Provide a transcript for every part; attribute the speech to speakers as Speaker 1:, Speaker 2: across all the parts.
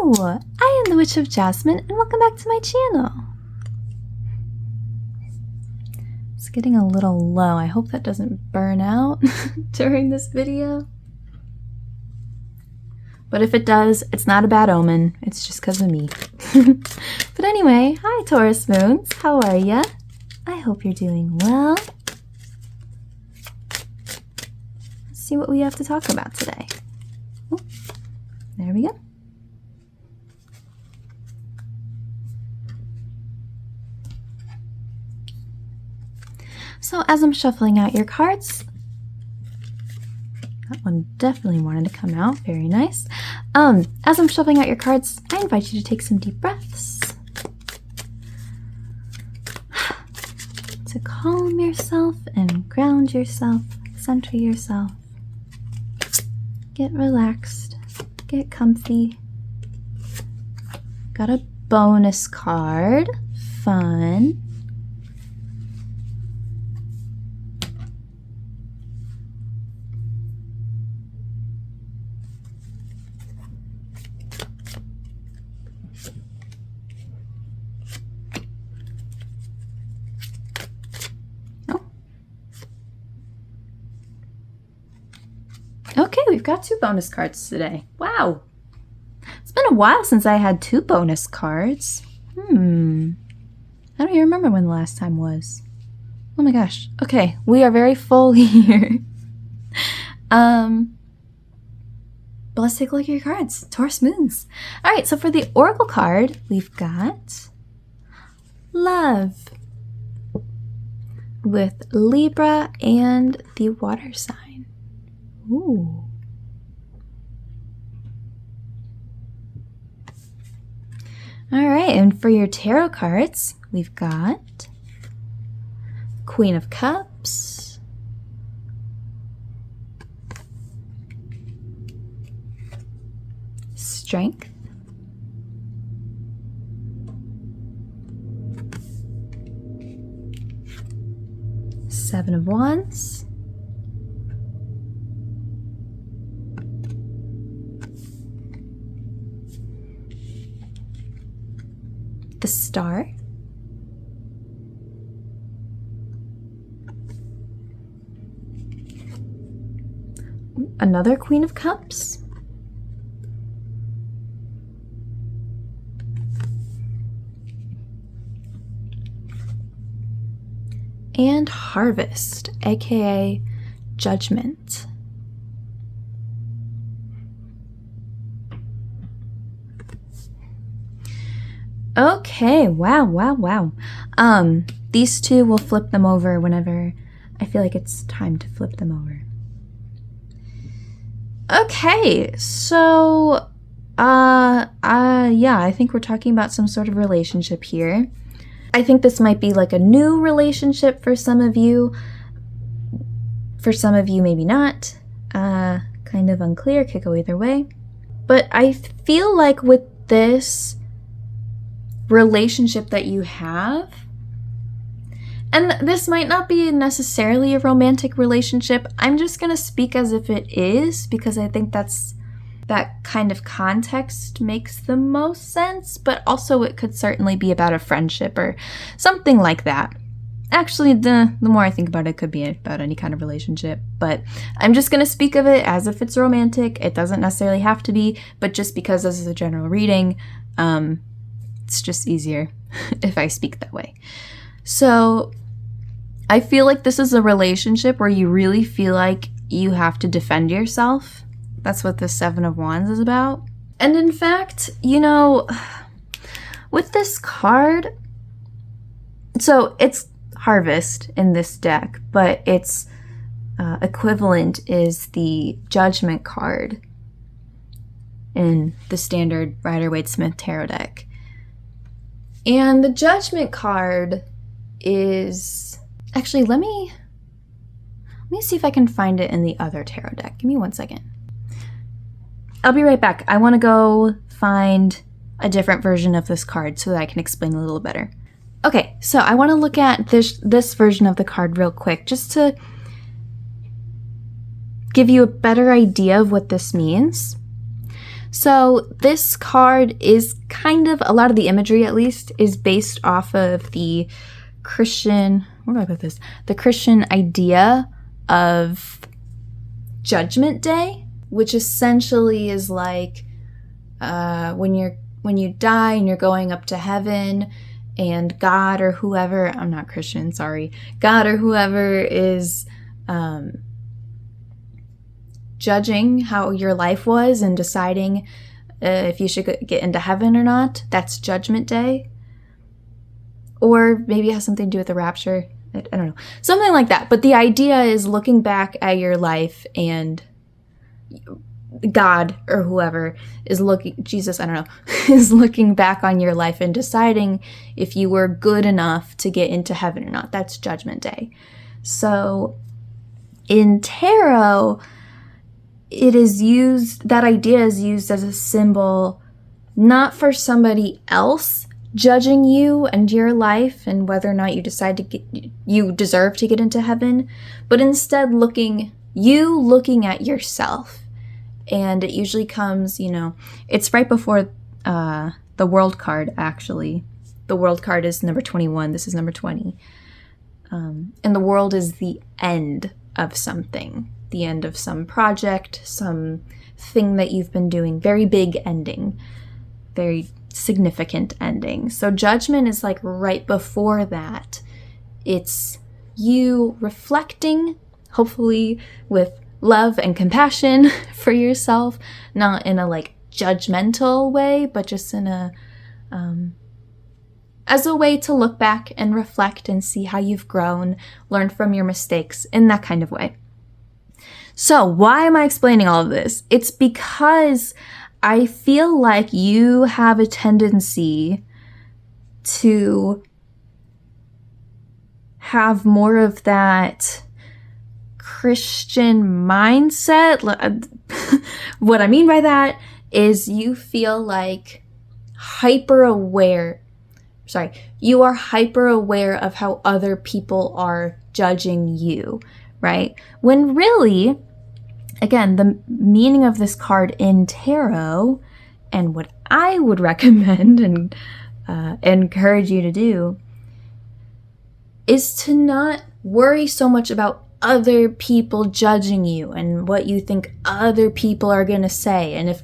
Speaker 1: Hello! I am the Witch of Jasmine and welcome back to my channel. It's getting a little low. I hope that doesn't burn out during this video. But if it does, it's not a bad omen. It's just because of me. But anyway, hi Taurus moons. How are ya? I hope you're doing well. Let's see what we have to talk about today. Oh, there we go. So as I'm shuffling out your cards, that one definitely wanted to come out. Very nice. As I'm shuffling out your cards, I invite you to take some deep breaths. To calm yourself and ground yourself, center yourself. Get relaxed, get comfy. Got a bonus card. Fun. Okay, we've got 2 bonus cards today. Wow. It's been a while since I had 2 bonus cards. I don't even remember when the last time was. Oh my gosh. Okay, we are very full here. But let's take a look at your cards. Taurus moons. Alright, so for the Oracle card, we've got Love with Libra and the water sign. Ooh. All right, and for your tarot cards, we've got Queen of Cups, Strength, Seven of Wands, the Star, another Queen of Cups, and Harvest, aka Judgment. Okay, wow. These 2, we'll flip them over whenever I feel like it's time to flip them over. Okay, so, yeah, I think we're talking about some sort of relationship here. I think this might be like a new relationship for some of you. For some of you, maybe not. Kind of unclear, could go either way. But I feel like with this relationship that you have, and this might not be necessarily a romantic relationship, I'm just gonna speak as if it is, because I think that kind of context makes the most sense, but also it could certainly be about a friendship or something like that. Actually, the more I think about it, it could be about any kind of relationship, but I'm just gonna speak of it as if it's romantic. It doesn't necessarily have to be, but just because this is a general reading, it's just easier if I speak that way. So I feel like this is a relationship where you really feel like you have to defend yourself. That's what the 7 of Wands is about. And in fact, you know, with this card, so it's Harvest in this deck, but its equivalent is the Judgment card in the standard Rider-Waite-Smith tarot deck. And the Judgment card is... Actually, let me see if I can find it in the other tarot deck. Give me 1 second. I'll be right back. I want to go find a different version of this card so that I can explain a little better. Okay, so I want to look at this version of the card real quick, just to give you a better idea of what this means. So this card is kind of, a lot of the imagery at least, is based off of the Christian, where do I put this? The Christian idea of Judgment Day, which essentially is like when you die and you're going up to heaven, and God or whoever, I'm not Christian, sorry, God or whoever is judging how your life was and deciding if you should get into heaven or not. That's Judgment Day. Or maybe it has something to do with the rapture. I don't know. Something like that. But the idea is looking back at your life, and God or whoever is looking, Jesus, I don't know, is looking back on your life and deciding if you were good enough to get into heaven or not. That's Judgment Day. So in tarot, it is used, that idea is used as a symbol, not for somebody else judging you and your life and whether or not you decide you deserve to get into heaven, but instead looking at yourself. And it usually comes, it's right before the World card, actually. The World card is number 21. This is number 20. And the World is the end of something. The end of some project, some thing that you've been doing. Very big ending. Very significant ending. So Judgment is like right before that. It's you reflecting, hopefully with love and compassion for yourself, not in a like judgmental way, but just in a as a way to look back and reflect and see how you've grown, learn from your mistakes in that kind of way. So why am I explaining all of this? It's because I feel like you have a tendency to have more of that Christian mindset. What I mean by that is you feel like you are hyper aware of how other people are judging you, right? When really, again, the meaning of this card in tarot, and what I would recommend and encourage you to do, is to not worry so much about other people judging you and what you think other people are going to say, and if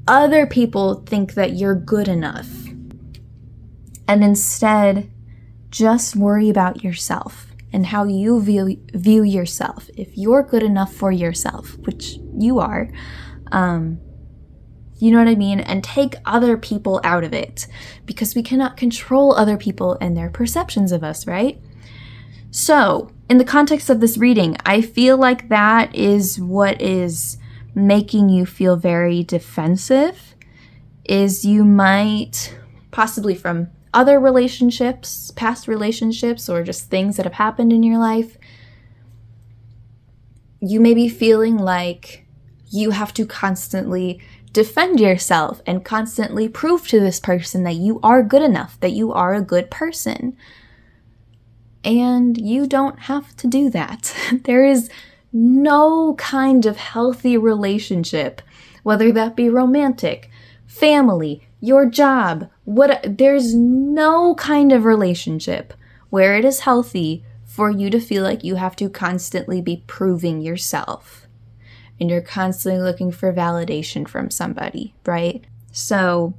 Speaker 1: other people think that you're good enough. And instead, just worry about yourself and how you view yourself. If you're good enough for yourself, which you are, you know what I mean? And take other people out of it, because we cannot control other people and their perceptions of us, right? So, in the context of this reading, I feel like that is what is making you feel very defensive, is you might, possibly from other relationships, past relationships, or just things that have happened in your life, you may be feeling like you have to constantly defend yourself and constantly prove to this person that you are good enough, that you are a good person. And you don't have to do that. There is no kind of healthy relationship, whether that be romantic, family, your job, there's no kind of relationship where it is healthy for you to feel like you have to constantly be proving yourself. And you're constantly looking for validation from somebody, right? So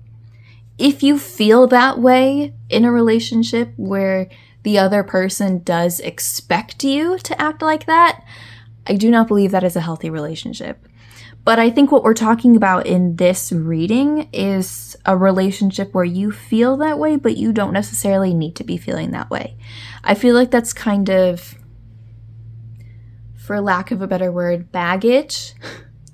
Speaker 1: if you feel that way in a relationship where the other person does expect you to act like that, I do not believe that is a healthy relationship. But I think what we're talking about in this reading is a relationship where you feel that way, but you don't necessarily need to be feeling that way. I feel like that's kind of, for lack of a better word, baggage,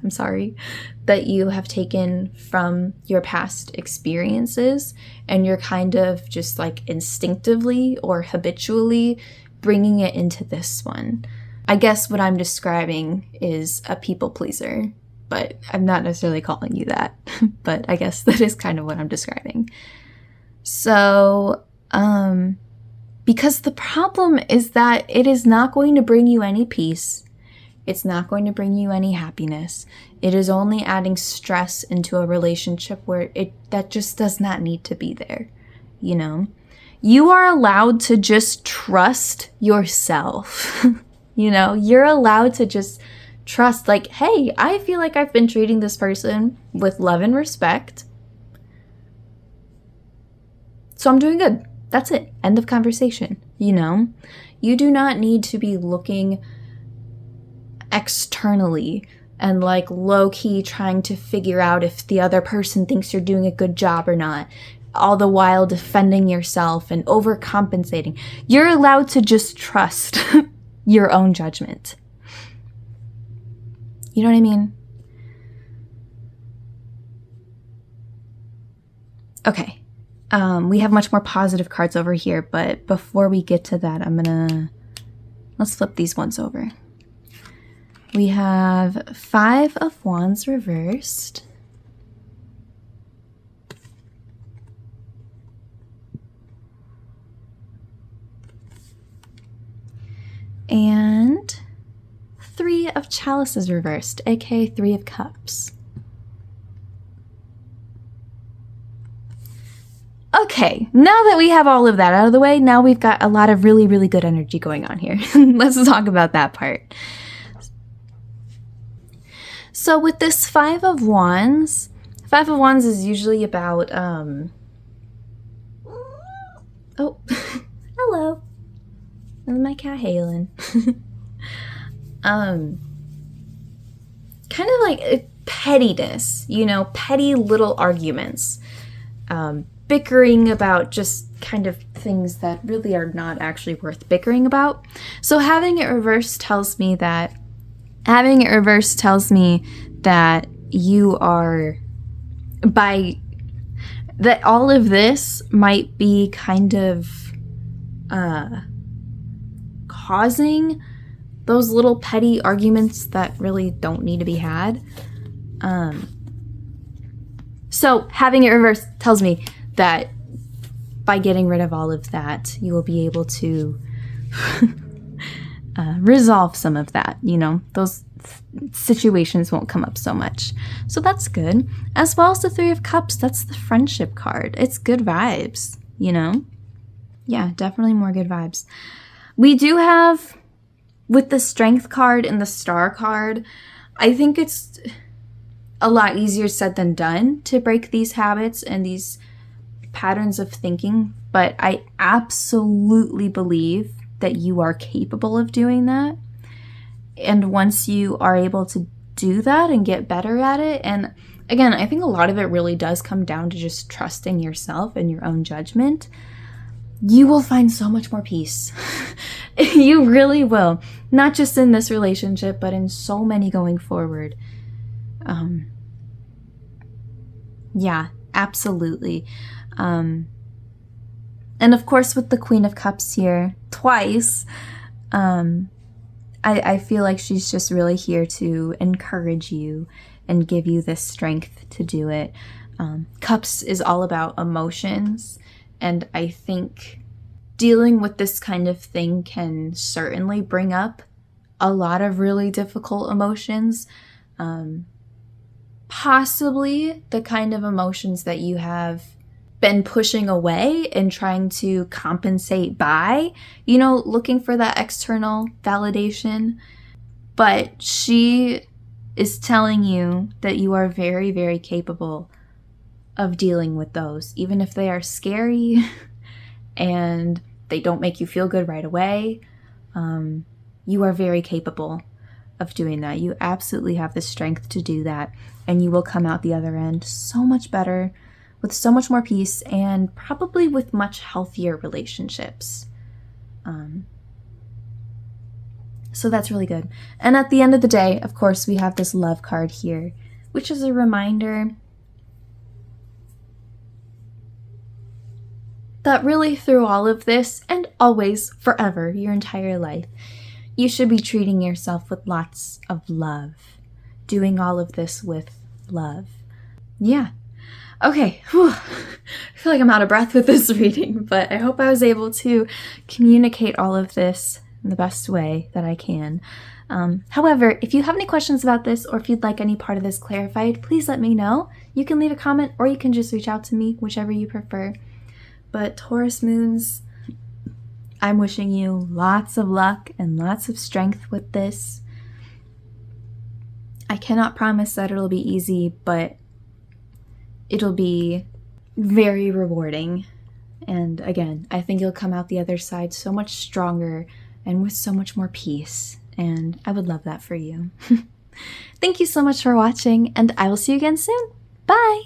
Speaker 1: I'm sorry, that you have taken from your past experiences, and you're kind of just like instinctively or habitually bringing it into this one. I guess what I'm describing is a people pleaser, but I'm not necessarily calling you that, but I guess that is kind of what I'm describing. So, because the problem is that it is not going to bring you any peace. It's not going to bring you any happiness. It is only adding stress into a relationship where that just does not need to be there, you know? You are allowed to just trust yourself. You know, you're allowed to just trust, like, hey, I feel like I've been treating this person with love and respect, so I'm doing good. That's it. End of conversation, you know? You do not need to be looking externally and like low-key trying to figure out if the other person thinks you're doing a good job or not, all the while defending yourself and overcompensating. You're allowed to just trust your own judgment. You know what I mean? Okay. We have much more positive cards over here, but before we get to that, let's flip these ones over. We have 5 of Wands reversed. And 3 of Chalices reversed, aka 3 of Cups. Okay, now that we have all of that out of the way, now we've got a lot of really, really good energy going on here. Let's talk about that part. So with this 5 of Wands is usually about, oh, hello. That's my cat, Cheralyn. Kind of like pettiness, you know, petty little arguments. Bickering about just kind of things that really are not actually worth bickering about. So having it reversed tells me that you are, that all of this might be kind of causing those little petty arguments that really don't need to be had. So having it reversed tells me that by getting rid of all of that, you will be able to resolve some of that, you know, those situations won't come up so much. So that's good. As well as the 3 of Cups, that's the friendship card. It's good vibes, you know? Yeah, definitely more good vibes. We do have, with the Strength card and the Star card, I think it's a lot easier said than done to break these habits and these patterns of thinking, but I absolutely believe that you are capable of doing that. And once you are able to do that and get better at it, and again, I think a lot of it really does come down to just trusting yourself and your own judgment, you will find so much more peace. You really will. Not just in this relationship, but in so many going forward. Yeah, absolutely. And of course, with the Queen of Cups here, twice, I feel like she's just really here to encourage you and give you this strength to do it. Cups is all about emotions, and I think dealing with this kind of thing can certainly bring up a lot of really difficult emotions. Possibly the kind of emotions that you have been pushing away and trying to compensate by, you know, looking for that external validation. But she is telling you that you are very, very capable of dealing with those, even if they are scary and they don't make you feel good right away. You are very capable of doing that. You absolutely have the strength to do that, and you will come out the other end so much better, with so much more peace, and probably with much healthier relationships. So that's really good. And at the end of the day, of course, we have this love card here, which is a reminder that really through all of this, and always, forever, your entire life, you should be treating yourself with lots of love. Doing all of this with love. Yeah. Okay. Whew. I feel like I'm out of breath with this reading, but I hope I was able to communicate all of this in the best way that I can. However, if you have any questions about this or if you'd like any part of this clarified, please let me know. You can leave a comment or you can just reach out to me, whichever you prefer. But Taurus moons, I'm wishing you lots of luck and lots of strength with this. I cannot promise that it'll be easy, but it'll be very rewarding. And again, I think you'll come out the other side so much stronger and with so much more peace. And I would love that for you. Thank you so much for watching, and I will see you again soon. Bye!